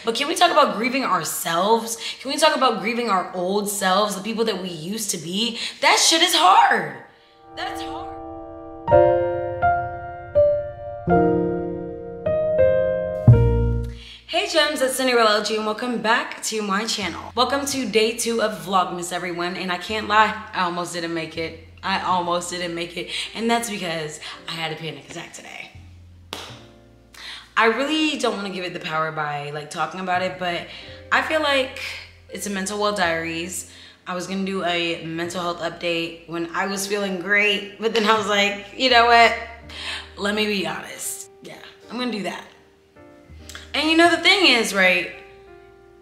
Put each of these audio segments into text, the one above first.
But can we talk about grieving ourselves? Can we talk about grieving our old selves, the people that we used to be? That shit is hard. That's hard. Hey gems, it's Cindyrella and welcome back to my channel. Welcome to day 2 of Vlogmas, everyone. And I can't lie, I almost didn't make it. And that's because I had a panic attack today. I really don't want to give it the power by like talking about it, but I feel like it's a mental health diaries. I was gonna do a mental health update when I was feeling great, but then I was like, you know what? Let me be honest. Yeah, I'm gonna do that. And you know the thing is, right?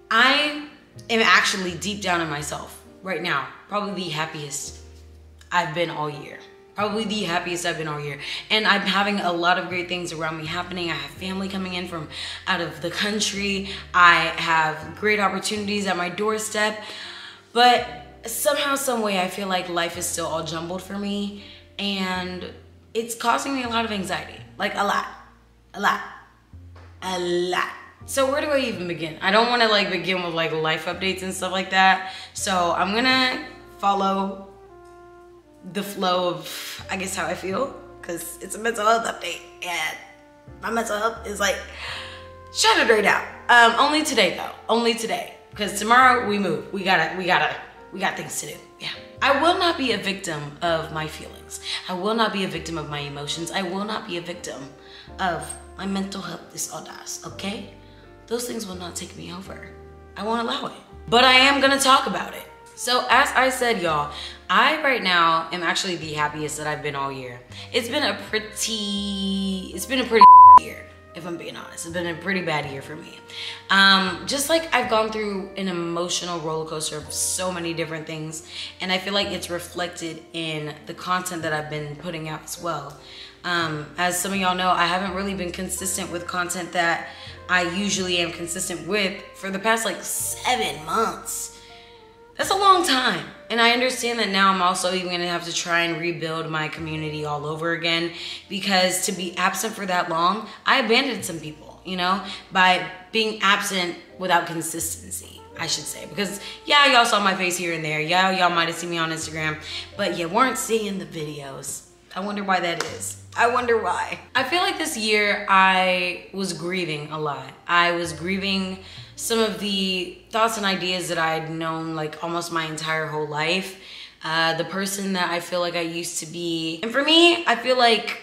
I am actually deep down in myself right now, probably the happiest I've been all year. Probably the happiest I've been all year. And I'm having a lot of great things around me happening. I have family coming in from out of the country. I have great opportunities at my doorstep. But somehow, some way, I feel like life is still all jumbled for me. And it's causing me a lot of anxiety. Like a lot. So where do I even begin? I don't want to like begin with like life updates and stuff like that. So I'm gonna follow the flow of, I guess, how I feel, because it's a mental health update and my mental health is like shattered right now. Only today though, only today, because tomorrow we move. We got things to do. Yeah. I will not be a victim of my feelings. I will not be a victim of my emotions. I will not be a victim of my mental health disorders, okay? Those things will not take me over. I won't allow it. But I am gonna talk about it. So as I said, y'all, I right now am actually the happiest that I've been all year. It's been a pretty year, if I'm being honest. It's been a pretty bad year for me. Just like I've gone through an emotional roller coaster of so many different things, and I feel like it's reflected in the content that I've been putting out as well. As some of y'all know, I haven't really been consistent with content that I usually am consistent with for the past like 7 months. That's a long time. And I understand that now I'm also even gonna have to try and rebuild my community all over again, because to be absent for that long, I abandoned some people, you know, by being absent without consistency, I should say. Because yeah, y'all saw my face here and there. Yeah, y'all might have seen me on Instagram, but you weren't seeing the videos. I wonder why that is. I wonder why. I feel like this year I was grieving a lot. I was grieving some of the thoughts and ideas that I'd known like almost my entire whole life. The person that I feel like I used to be. And for me, I feel like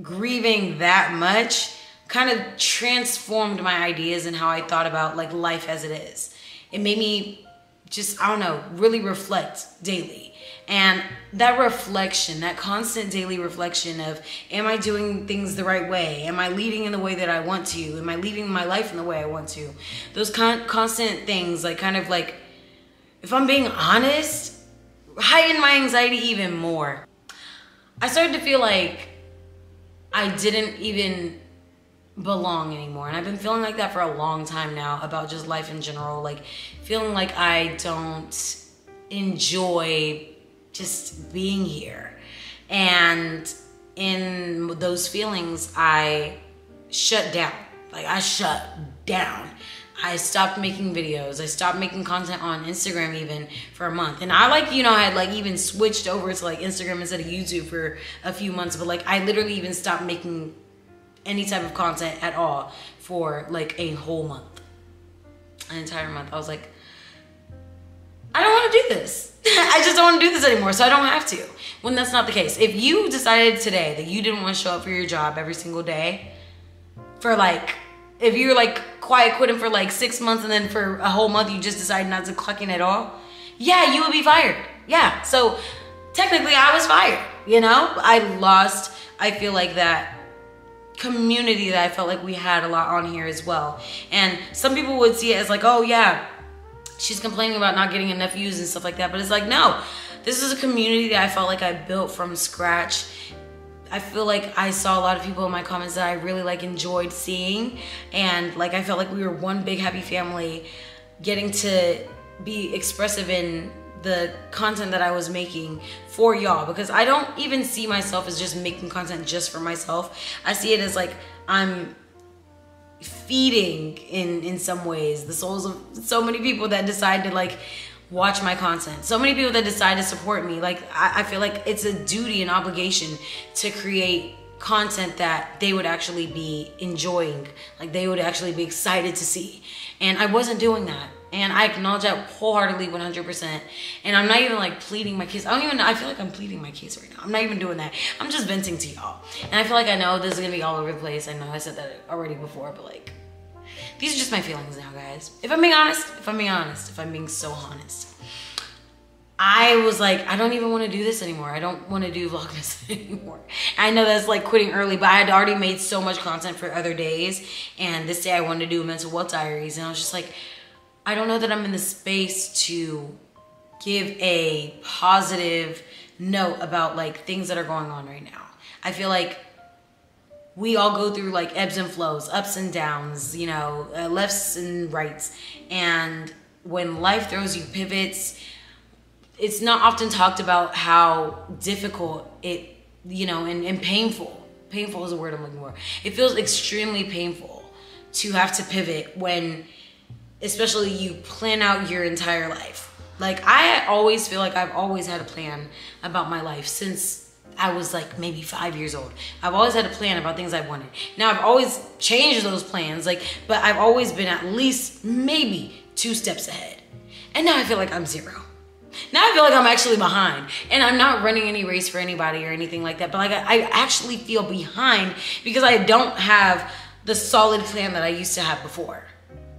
grieving that much kind of transformed my ideas and how I thought about like life as it is. It made me just, I don't know, really reflect daily. And that reflection, that constant daily reflection of, am I doing things the right way? Am I leading in the way that I want to? Am I leading my life in the way I want to? Those constant things, like kind of like, if I'm being honest, heighten my anxiety even more. I started to feel like I didn't even belong anymore. And I've been feeling like that for a long time now about just life in general. Like feeling like I don't enjoy just being here. And in those feelings, I shut down. Like I shut down. I stopped making videos. I stopped making content on Instagram even for a month. And I like, you know, I had like even switched over to like Instagram instead of YouTube for a few months. But like I literally even stopped making any type of content at all for like a whole month. An entire month. I was like, I don't want to do this. I just don't want to do this anymore, so I don't have to. When that's not the case. If you decided today that you didn't want to show up for your job every single day for like, if you're like quiet quitting for like 6 months and then for a whole month you just decided not to clock in at all, yeah, you would be fired. Yeah, so technically I was fired, you know? I lost, I feel like that community that I felt like we had a lot on here as well. And some people would see it as like, oh yeah, she's complaining about not getting enough views and stuff like that. But it's like, no, this is a community that I felt like I built from scratch. I feel like I saw a lot of people in my comments that I really like enjoyed seeing. And like, I felt like we were one big happy family, getting to be expressive in the content that I was making for y'all, because I don't even see myself as just making content just for myself. I see it as like, I'm feeding in some ways the souls of so many people that decide to like watch my content. So many people that decide to support me. Like I feel like it's a duty and obligation to create content that they would actually be enjoying, like they would actually be excited to see. And I wasn't doing that. And I acknowledge that wholeheartedly, 100%. And I'm not even like pleading my case. I feel like I'm pleading my case right now. I'm not even doing that. I'm just venting to y'all. And I feel like I know this is gonna be all over the place. I know I said that already before, but like, these are just my feelings now, guys. If I'm being so honest, I was like, I don't even want to do this anymore. I don't want to do Vlogmas anymore. I know that's like quitting early, but I had already made so much content for other days. And this day I wanted to do mental wealth diaries. And I was just like, I don't know that I'm in the space to give a positive note about like things that are going on right now. I feel like we all go through like ebbs and flows, ups and downs, you know, lefts and rights. And when life throws you pivots, it's not often talked about how difficult it, you know, and painful. Painful is a word I'm looking for. It feels extremely painful to have to pivot when, especially you plan out your entire life. Like I always feel like I've always had a plan about my life since I was like maybe 5 years old. I've always had a plan about things I wanted. Now I've always changed those plans, like, but I've always been at least maybe 2 steps ahead. And now I feel like I'm 0. Now I feel like I'm actually behind, and I'm not running any race for anybody or anything like that, but like I actually feel behind because I don't have the solid plan that I used to have before.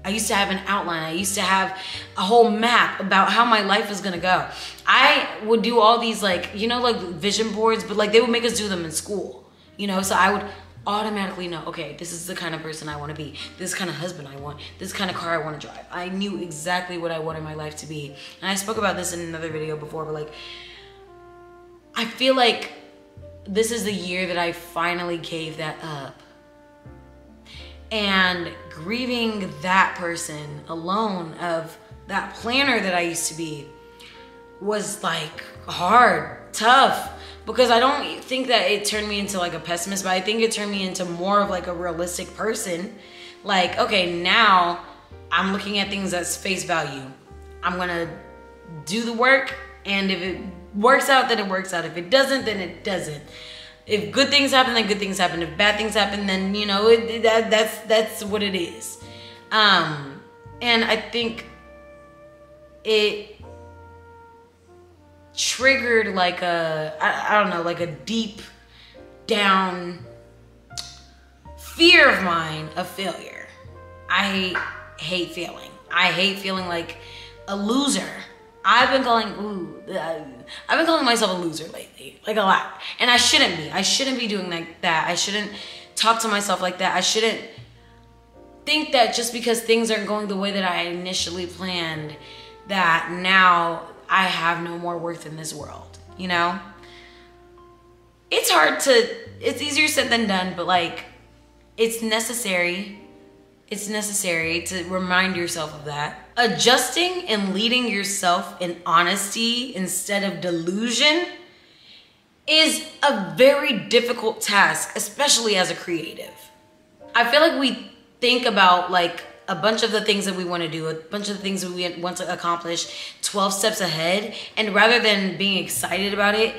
I used to have an outline. I used to have a whole map about how my life is gonna go. I would do all these like, you know, like vision boards, but like they would make us do them in school, you know? So I would automatically know, okay, this is the kind of person I want to be. This kind of husband I want. This kind of car I want to drive. I knew exactly what I wanted my life to be. And I spoke about this in another video before, but like, I feel like this is the year that I finally gave that up. And grieving that person alone of that planner that I used to be was like hard, tough, because I don't think that it turned me into like a pessimist, but I think it turned me into more of like a realistic person. Like, okay, now I'm looking at things as face value. I'm gonna do the work, and if it works out, then it works out. If it doesn't, then it doesn't. If good things happen, then good things happen. If bad things happen, then, you know, that's what it is. And I think it triggered like I don't know, like a deep down fear of mine of failure. I hate failing. I hate feeling like a loser. I've been calling myself a loser lately, like a lot. And I shouldn't be. I shouldn't be doing like that. I shouldn't talk to myself like that. I shouldn't think that just because things aren't going the way that I initially planned, that now I have no more worth in this world, you know? It's hard to, it's easier said than done, but like, it's necessary. It's necessary to remind yourself of that. Adjusting and leading yourself in honesty instead of delusion is a very difficult task, especially as a creative. I feel like we think about like a bunch of the things that we want to do, a bunch of the things that we want to accomplish 12 steps ahead, and rather than being excited about it,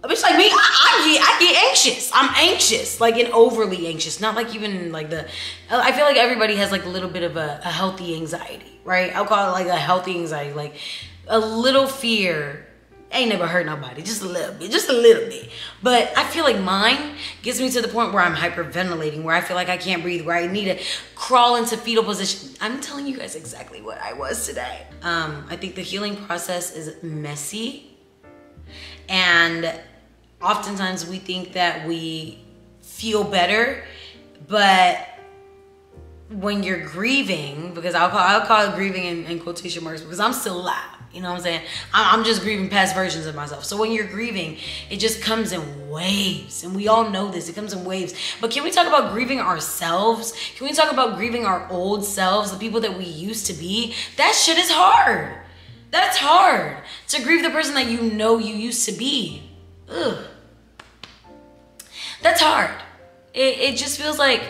a bitch like me, I get anxious. I'm anxious, like an overly anxious, not like even like I feel like everybody has like a little bit of a healthy anxiety, right? I'll call it like a healthy anxiety, like a little fear. Ain't never hurt nobody, just a little bit. But I feel like mine gets me to the point where I'm hyperventilating, where I feel like I can't breathe, where I need to crawl into fetal position. I'm telling you guys exactly what I was today. I think the healing process is messy. And oftentimes we think that we feel better, but when you're grieving, because I'll call it grieving in quotation marks, because I'm still alive, you know what I'm saying? I'm just grieving past versions of myself. So when you're grieving, it just comes in waves, and we all know this, it comes in waves. But can we talk about grieving ourselves? Can we talk about grieving our old selves, the people that we used to be? That shit is hard. That's hard, to grieve the person that you know you used to be. Ugh. That's hard. It just feels like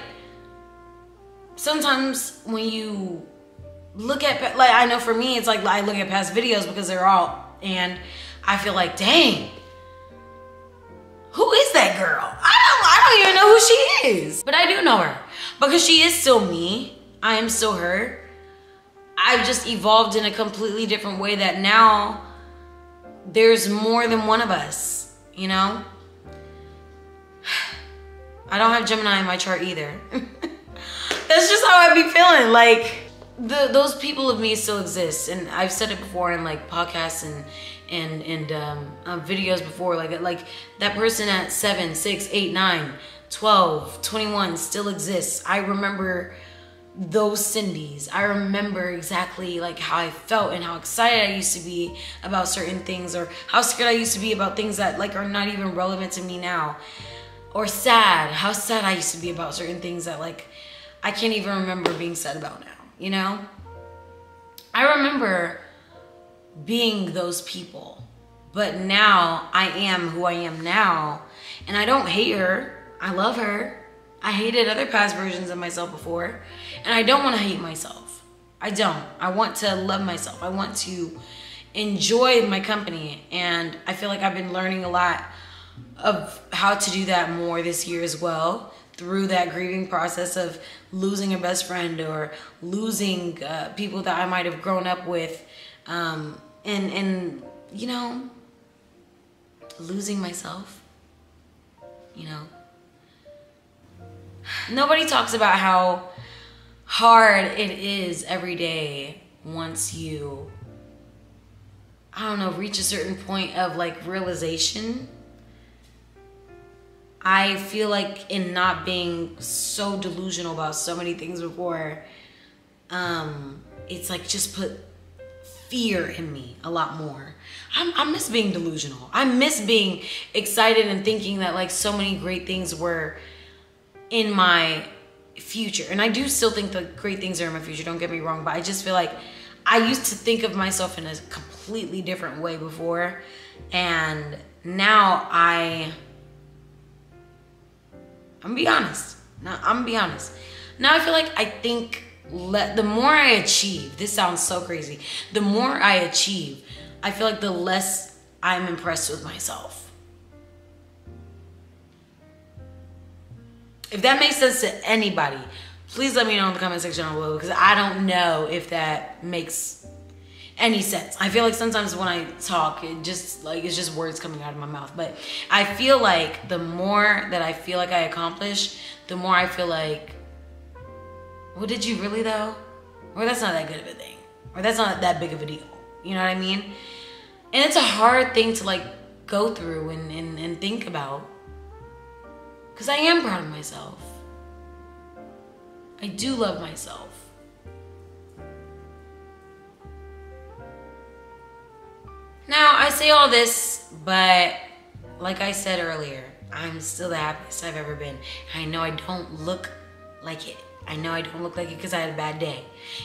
sometimes when you look at, like, I know for me, it's like I look at past videos because they're all, and I feel like, dang, who is that girl? I don't even know who she is. But I do know her because she is still me. I am still her. I've just evolved in a completely different way that now there's more than one of us, you know? I don't have Gemini in my chart either. That's just how I be feeling. Like, those people of me still exist. And I've said it before in like podcasts and videos before. Like that person at 7, 6, 8, 9, 12, 21 still exists. I remember those Cindys. I remember exactly like how I felt and how excited I used to be about certain things, or how scared I used to be about things that like are not even relevant to me now, or sad, how sad I used to be about certain things that like I can't even remember being sad about now, you know? I remember being those people, but now I am who I am now, and I don't hate her. I love her. I hated other past versions of myself before, and I don't want to hate myself. I don't. I want to love myself. I want to enjoy my company, and I feel like I've been learning a lot of how to do that more this year as well, through that grieving process of losing a best friend or losing people that I might have grown up with, and you know, losing myself, you know. Nobody talks about how hard it is every day once you, I don't know, reach a certain point of like realization. I feel like in not being so delusional about so many things before, it's like just put fear in me a lot more. I miss being delusional. I miss being excited and thinking that like so many great things were in my future. And I do still think that great things are in my future, don't get me wrong, but I just feel like I used to think of myself in a completely different way before, and now I'm gonna be honest. Now I feel like I think the more I achieve, this sounds so crazy, the more I achieve, I feel like the less I'm impressed with myself. If that makes sense to anybody, please let me know in the comment section down below, because I don't know if that makes any sense. I feel like sometimes when I talk, it's just words coming out of my mouth. But I feel like the more that I feel like I accomplish, the more I feel like, well, did you really though? Or that's not that good of a thing. Or that's not that big of a deal. You know what I mean? And it's a hard thing to like go through and think about. Because I am proud of myself. I do love myself. Now, I say all this, but like I said earlier, I'm still the happiest I've ever been. And I know I don't look like it. I know I don't look like it because I had a bad day.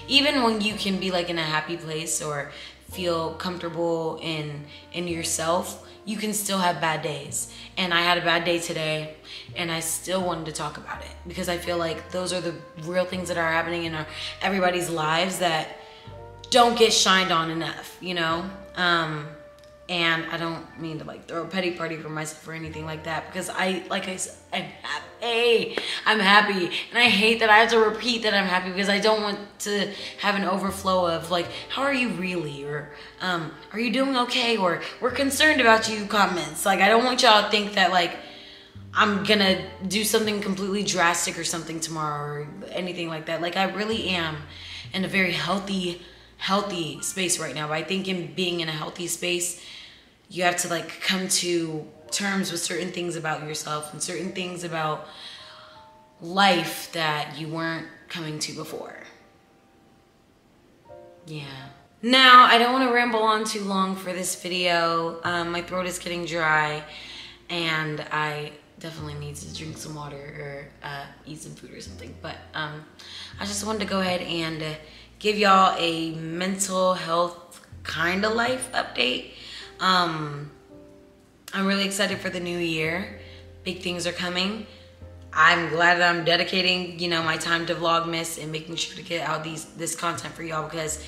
Even when you can be like in a happy place or feel comfortable in yourself, you can still have bad days. And I had a bad day today, and I still wanted to talk about it because I feel like those are the real things that are happening in everybody's lives that don't get shined on enough, you know? And I don't mean to like throw a petty party for myself or anything like that, because like I said, I'm happy. And I hate that I have to repeat that I'm happy, because I don't want to have an overflow of like, how are you really? Or, are you doing okay? Or we're concerned about you comments. Like, I don't want y'all to think that like, I'm gonna do something completely drastic or something tomorrow or anything like that. Like, I really am in a very healthy space right now. But I think in being in a healthy space, you have to like come to terms with certain things about yourself and certain things about life that you weren't coming to before. Yeah. Now, I don't want to ramble on too long for this video. My throat is getting dry, and I definitely need to drink some water or eat some food or something. But I just wanted to go ahead and give y'all a mental health kind of life update. I'm really excited for the new year. Big things are coming. I'm glad that I'm dedicating, you know, my time to Vlogmas and making sure to get out this content for y'all, because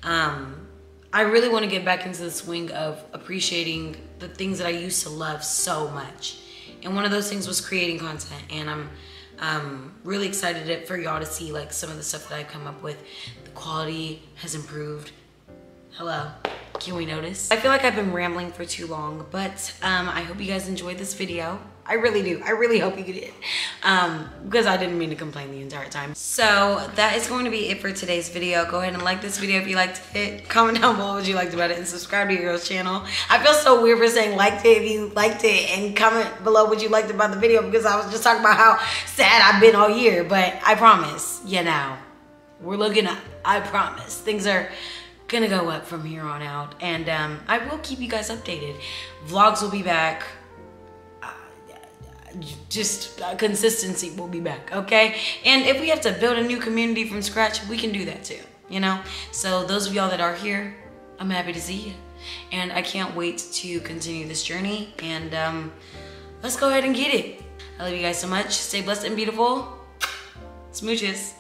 I really want to get back into the swing of appreciating the things that I used to love so much. And one of those things was creating content, and I'm really excited for y'all to see like some of the stuff that I've come up with. The quality has improved. Hello, can we notice? I feel like I've been rambling for too long, but I hope you guys enjoyed this video. I really do. I really hope you did, because I didn't mean to complain the entire time. So that is going to be it for today's video. Go ahead and like this video if you liked it. Comment down below what you liked about it, and subscribe to your girl's channel. I feel so weird for saying liked it if you liked it, and comment below what you liked about the video, because I was just talking about how sad I've been all year. But I promise, you know, we're looking up. I promise. Things are gonna go up from here on out, and I will keep you guys updated. Vlogs will be back. Just consistency will be back, okay? And if we have to build a new community from scratch, we can do that too, you know? So those of y'all that are here, I'm happy to see you, and I can't wait to continue this journey, and let's go ahead and get it. I love you guys so much. Stay blessed and beautiful. Smooches.